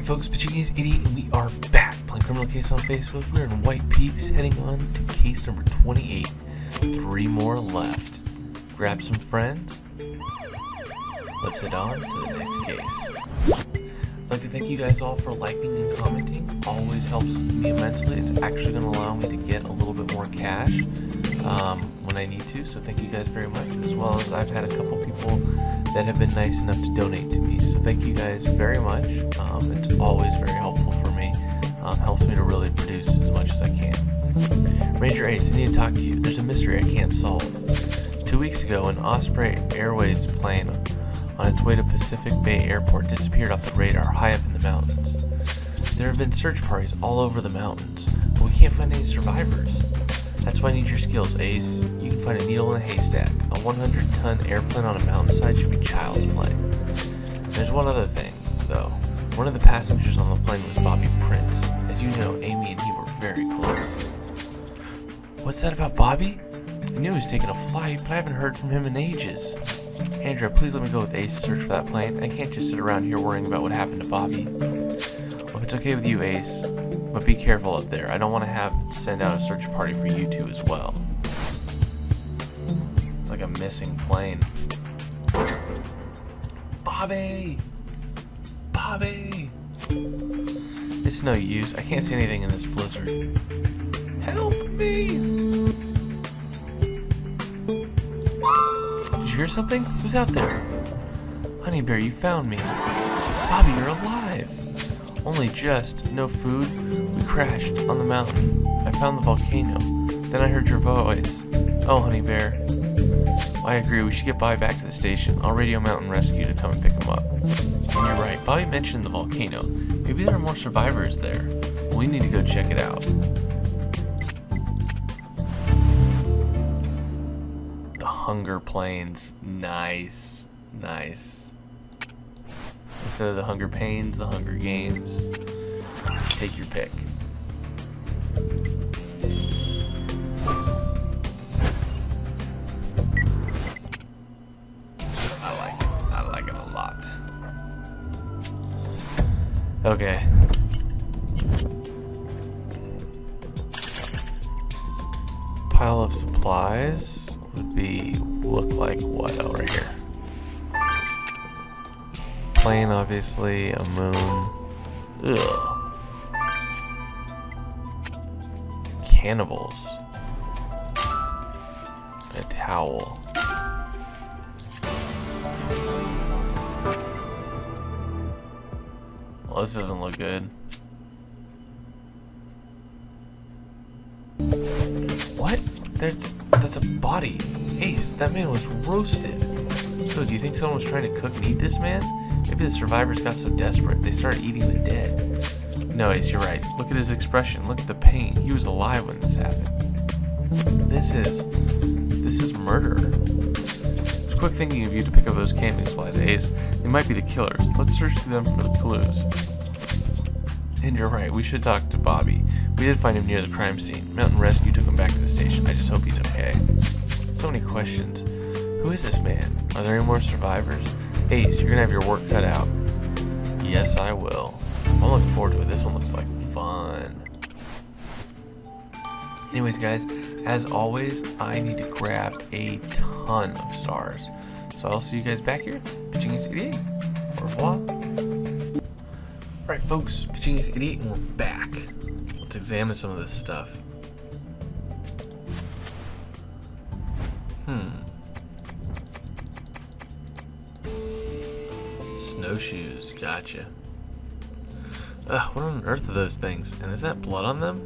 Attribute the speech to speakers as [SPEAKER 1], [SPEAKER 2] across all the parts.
[SPEAKER 1] Alright folks, Pachinki's Idiot, and we are back playing Criminal Case on Facebook. We're in White Peaks, heading on to case number 28. 3 more left. Grab some friends. Let's head on to the next case. I'd like to thank you guys all for liking and commenting. Always helps me immensely. It's actually going to allow me to get a little bit more cash when I need to, so thank you guys very much. As well as I've had a couple people that have been nice enough to donate to me, so thank you guys very much. It's always very helpful for me. Helps me to really produce as much as I can. Ranger Ace, I need to talk to you. There's a mystery I can't solve. 2 weeks ago, an Osprey Airways plane on its way to Pacific Bay Airport disappeared off the radar high up in the mountains. There have been search parties all over the mountains, but we can't find any survivors. That's why I need your skills, Ace. You can find a needle in a haystack. A 100-ton airplane on a mountainside should be child's play. There's one other thing, though. One of the passengers on the plane was Bobby Prince. As you know, Amy and he were very close. What's that about Bobby? I knew he was taking a flight, but I haven't heard from him in ages. Andrea, please let me go with Ace to search for that plane. I can't just sit around here worrying about what happened to Bobby. Well, if it's okay with you, Ace, but be careful up there. I don't want to have to send out a search party for you two as well. It's like a missing plane. Bobby! Bobby! It's no use. I can't see anything in this blizzard. Help me! Did you hear something? Who's out there? Honey Bear, you found me. Bobby, you're alive. Only just. No food. We crashed on the mountain. I found the volcano. Then I heard your voice. Oh, Honey Bear. I agree. We should get Bobby back to the station. I'll radio Mountain Rescue to come and pick him up. And you're right. Bobby mentioned the volcano. Maybe there are more survivors there. We need to go check it out. The Hunger Plains. Nice. Nice. Instead of the Hunger Pains, the Hunger Games. Take your pick. I like it. I like it a lot. Okay. Pile of supplies would be look like what over here? Plane, obviously, a moon. Ugh. Cannibals. A towel. Well, this doesn't look good. What? That's a body. Ace, that man was roasted. So, do you think someone was trying to cook and eat this man? Maybe the survivors got so desperate they started eating the dead. No, Ace, you're right. Look at his expression. Look at the pain. He was alive when this happened. This is murder. It's quick thinking of you to pick up those camping supplies, Ace. They might be the killers. Let's search through them for the clues. And you're right. We should talk to Bobby. We did find him near the crime scene. Mountain Rescue took him back to the station. I just hope he's okay. So many questions. Who is this man? Are there any more survivors? Ace, you're gonna have your work cut out. Yes, I will. I'm looking forward to it. This one looks like fun. Anyways, guys, as always, I need to grab a ton of stars. So I'll see you guys back here. Pachinki's Idiot. Au revoir. Alright, folks, Pachinki's Idiot, and we're back. Let's examine some of this stuff. Snowshoes, gotcha. What on earth are those things? And is that blood on them?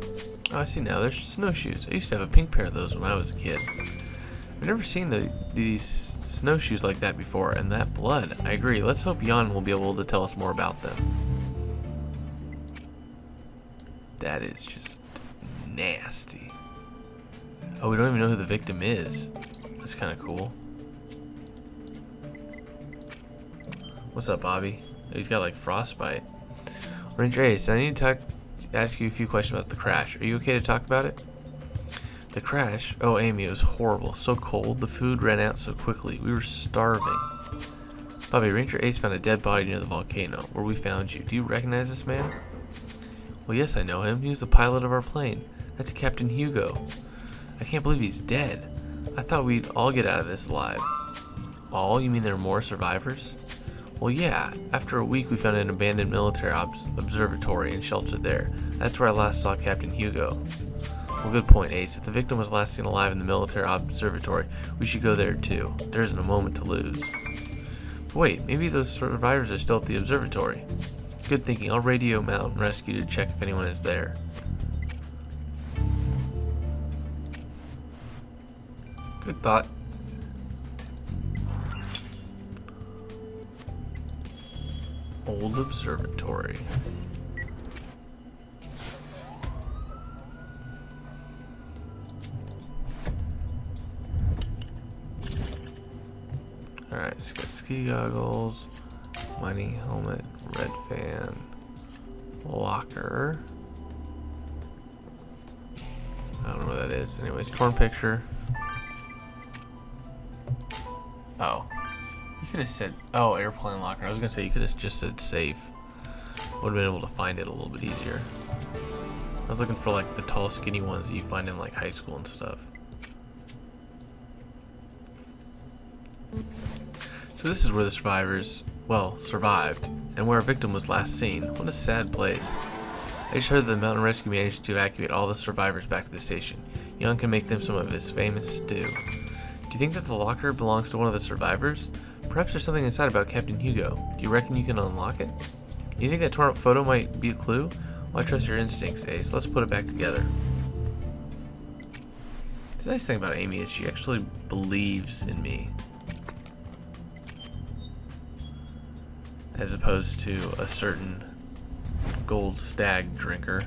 [SPEAKER 1] Oh, I see now, they're snowshoes. I used to have a pink pair of those when I was a kid. I've never seen these snowshoes like that before, and that blood. I agree. Let's hope Jan will be able to tell us more about them. That is just nasty. Oh, we don't even know who the victim is. That's kind of cool. What's up, Bobby? He's got like frostbite. Ranger Ace, I need to ask you a few questions about the crash. Are you okay to talk about it? The crash? Oh, Amy, it was horrible. So cold. The food ran out so quickly. We were starving. Bobby, Ranger Ace found a dead body near the volcano, where we found you. Do you recognize this man? Well, yes, I know him. He was the pilot of our plane. That's Captain Hugo. I can't believe he's dead. I thought we'd all get out of this alive. All? You mean there are more survivors? Well, yeah. After a week, we found an abandoned military observatory and sheltered there. That's where I last saw Captain Hugo. Well, good point, Ace. If the victim was last seen alive in the military observatory, we should go there too. There isn't a moment to lose. But wait, maybe those survivors are still at the observatory. Good thinking. I'll radio Mountain Rescue to check if anyone is there. Good thought. Old observatory. Alright, so we got ski goggles, mining helmet, red fan, locker. I don't know what that is. Anyways, torn picture. Oh. You could have said, oh, airplane locker. I was gonna say you could have just said safe. Would have been able to find it a little bit easier. I was looking for like the tall, skinny ones that you find in like high school and stuff. So this is where the survivors, well, survived, and where our victim was last seen. What a sad place. I just heard that the Mountain Rescue managed to evacuate all the survivors back to the station. Young can make them some of his famous stew. Do you think that the locker belongs to one of the survivors? Perhaps there's something inside about Captain Hugo. Do you reckon you can unlock it? You think that torn up photo might be a clue? Well, I trust your instincts, Ace. Let's put it back together. The nice thing about Amy is she actually believes in me, as opposed to a certain gold stag drinker.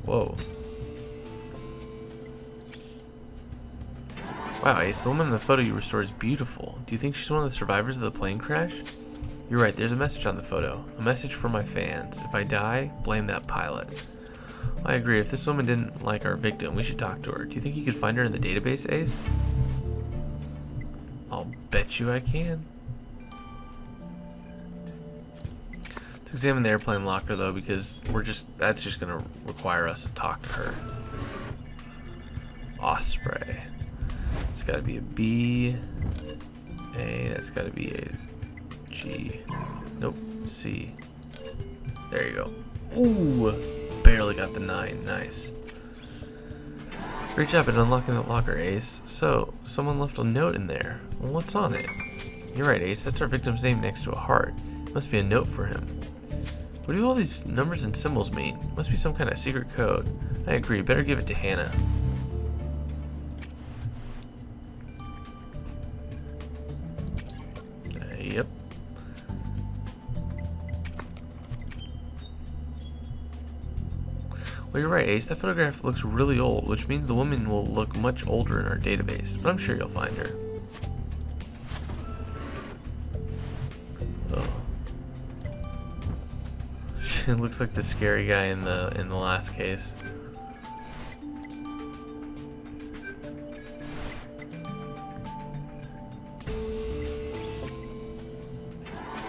[SPEAKER 1] Whoa. Wow, Ace, the woman in the photo you restored is beautiful. Do you think she's one of the survivors of the plane crash? You're right, there's a message on the photo. A message for my fans. If I die, blame that pilot. I agree, if this woman didn't like our victim, we should talk to her. Do you think you could find her in the database, Ace? I'll bet you I can. Let's examine the airplane locker though, because that's just gonna require us to talk to her. Osprey. It's gotta be a B. A, that's gotta be a G. Nope, C. There you go. Ooh, barely got the 9, nice. Great job at unlocking that locker, Ace. So, someone left a note in there. Well, what's on it? You're right, Ace. That's our victim's name next to a heart. It must be a note for him. What do all these numbers and symbols mean? It must be some kind of secret code. I agree. Better give it to Hannah. Yep. Well, you're right, Ace. That photograph looks really old, which means the woman will look much older in our database. But I'm sure you'll find her. Oh. She looks like the scary guy in the last case.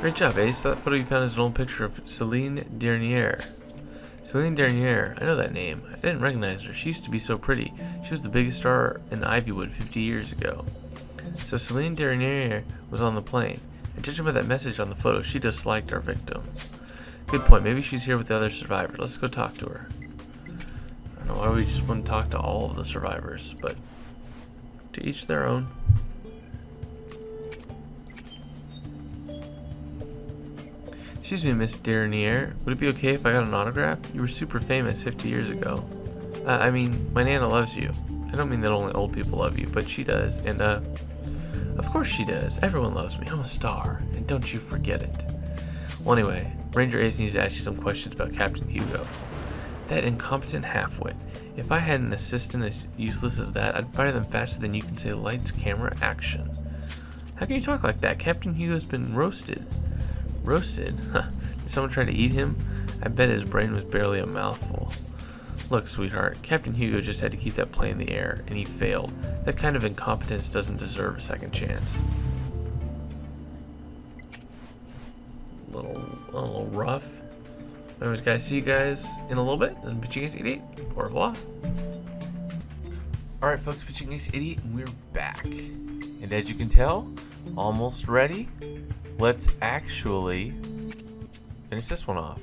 [SPEAKER 1] Great job, Ace. That photo you found is an old picture of Celine Dernier. Celine Dernier, I know that name. I didn't recognize her. She used to be so pretty. She was the biggest star in Ivywood 50 years ago. So Celine Dernier was on the plane. And judging by that message on the photo, she disliked our victim. Good point. Maybe she's here with the other survivors. Let's go talk to her. I don't know why we just want to talk to all of the survivors, but to each their own. Excuse me, Miss Dernier. Would it be okay if I got an autograph? You were super famous 50 years ago. I mean, my Nana loves you. I don't mean that only old people love you, but she does. And, of course she does. Everyone loves me. I'm a star. And don't you forget it. Well, anyway, Ranger Ace needs to ask you some questions about Captain Hugo. That incompetent halfwit. If I had an assistant as useless as that, I'd fire them faster than you can say lights, camera, action. How can you talk like that? Captain Hugo's been roasted. Roasted? Huh. Did someone try to eat him? I bet his brain was barely a mouthful. Look, sweetheart, Captain Hugo just had to keep that plane in the air, and he failed. That kind of incompetence doesn't deserve a second chance. A little rough. Anyways, guys, see you guys in a little bit. And Pitching Ace 88. Au revoir. Alright, folks, Pitching Ace 88, and we're back. And as you can tell, almost ready. Let's actually finish this one off.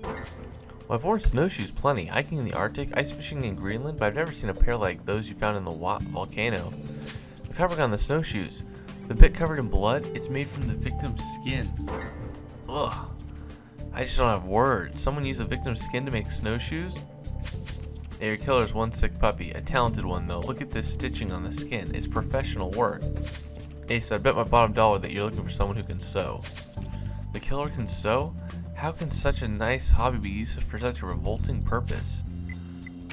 [SPEAKER 1] Well, I've worn snowshoes plenty, hiking in the Arctic, ice fishing in Greenland, but I've never seen a pair like those you found in the volcano. The covering on the snowshoes, the bit covered in blood, it's made from the victim's skin. Ugh. I just don't have words. Someone used a victim's skin to make snowshoes? Hey, your killer's one sick puppy. A talented one, though. Look at this stitching on the skin. It's professional work. Ace, I bet my bottom dollar that you're looking for someone who can sew. The killer can sew? How can such a nice hobby be used for such a revolting purpose?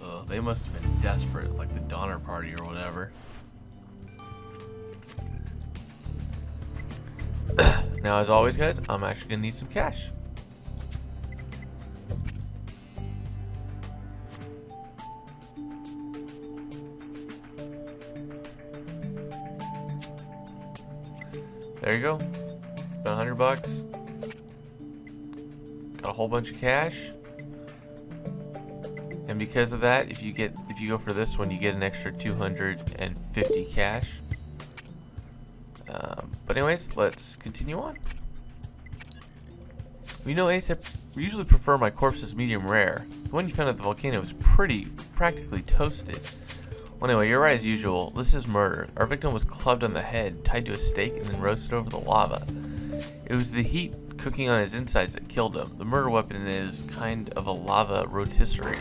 [SPEAKER 1] Ugh, they must have been desperate, like the Donner Party or whatever. Now, as always, guys, I'm actually going to need some cash. There you go. About 100 bucks. Got a whole bunch of cash. And because of that, if you go for this one, you get an extra 250 cash. But anyways, let's continue on. We know Ace, I usually prefer my corpses medium rare. The one you found at the volcano was practically toasted. Well, anyway, you're right as usual. This is murder. Our victim was clubbed on the head, tied to a stake, and then roasted over the lava. It was the heat cooking on his insides that killed him. The murder weapon is kind of a lava rotisserie.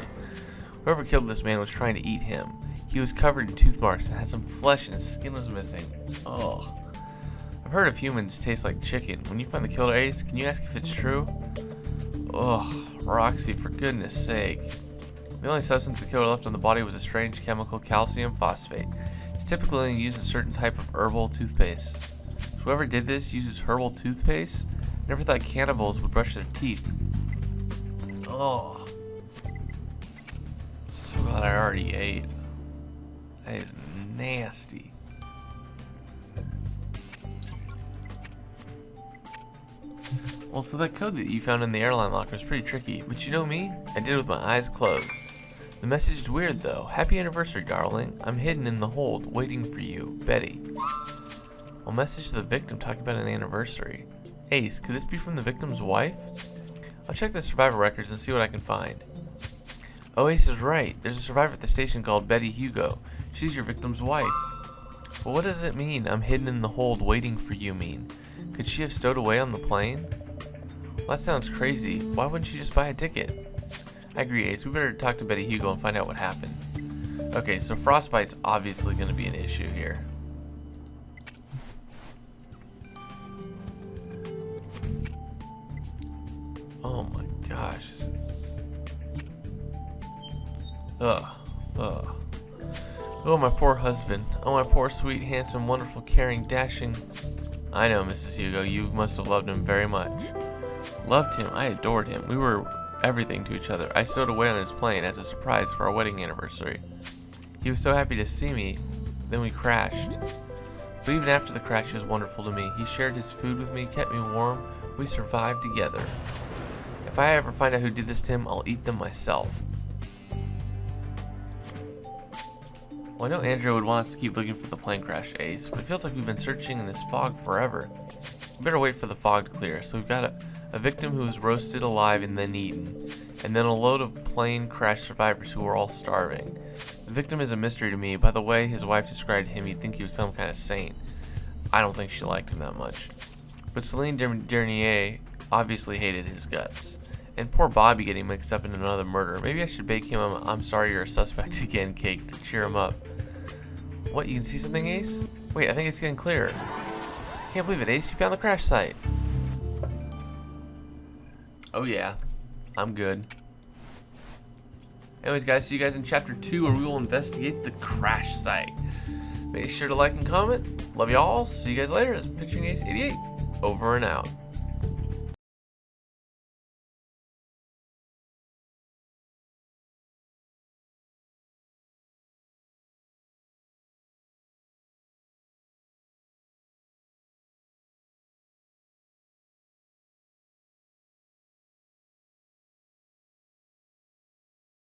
[SPEAKER 1] Whoever killed this man was trying to eat him. He was covered in tooth marks and had some flesh and his skin was missing. Ugh. I've heard of humans taste like chicken. When you find the killer, Ace, can you ask if it's true? Ugh, Roxy, for goodness sake. The only substance the killer left on the body was a strange chemical, calcium phosphate. It's typically only used in a certain type of herbal toothpaste. So whoever did this uses herbal toothpaste? I never thought cannibals would brush their teeth. Oh. So glad I already ate. That is nasty. Well, so that code that you found in the airline locker is pretty tricky, but you know me? I did it with my eyes closed. The message is weird though. Happy anniversary, darling. I'm hidden in the hold, waiting for you, Betty. Well, message to the victim talking about an anniversary. Ace, could this be from the victim's wife? I'll check the survivor records and see what I can find. Oh, Ace is right. There's a survivor at the station called Betty Hugo. She's your victim's wife. Well, what does it mean, I'm hidden in the hold, waiting for you mean? Could she have stowed away on the plane? Well, that sounds crazy. Why wouldn't she just buy a ticket? I agree, Ace. We better talk to Betty Hugo and find out what happened. Okay, so frostbite's obviously going to be an issue here. Oh my gosh. Ugh. Ugh. Oh, my poor husband. Oh, my poor, sweet, handsome, wonderful, caring, dashing... I know, Mrs. Hugo, you must have loved him very much. Loved him? I adored him. We were everything to each other. I stowed away on his plane as a surprise for our wedding anniversary. He was so happy to see me, then we crashed. But even after the crash, he was wonderful to me. He shared his food with me, kept me warm. We survived together. If I ever find out who did this to him, I'll eat them myself. Well, I know Andrea would want us to keep looking for the plane crash, Ace, but it feels like we've been searching in this fog forever. We better wait for the fog to clear. So we've got a victim who was roasted alive and then eaten, and then a load of plane crash survivors who were all starving. The victim is a mystery to me. By the way his wife described him, you'd think he was some kind of saint. I don't think she liked him that much. But Celine Dernier obviously hated his guts. And poor Bobby getting mixed up in another murder. Maybe I should bake him a "I'm sorry you're a suspect again" cake to cheer him up. What, you can see something, Ace? Wait, I think it's getting clearer. Can't believe it, Ace. You found the crash site. Oh yeah, I'm good. Anyways, guys, see you guys in Chapter 2 where we will investigate the crash site. Make sure to like and comment. Love y'all. See you guys later. It's Pitching Ace 88. Over and out.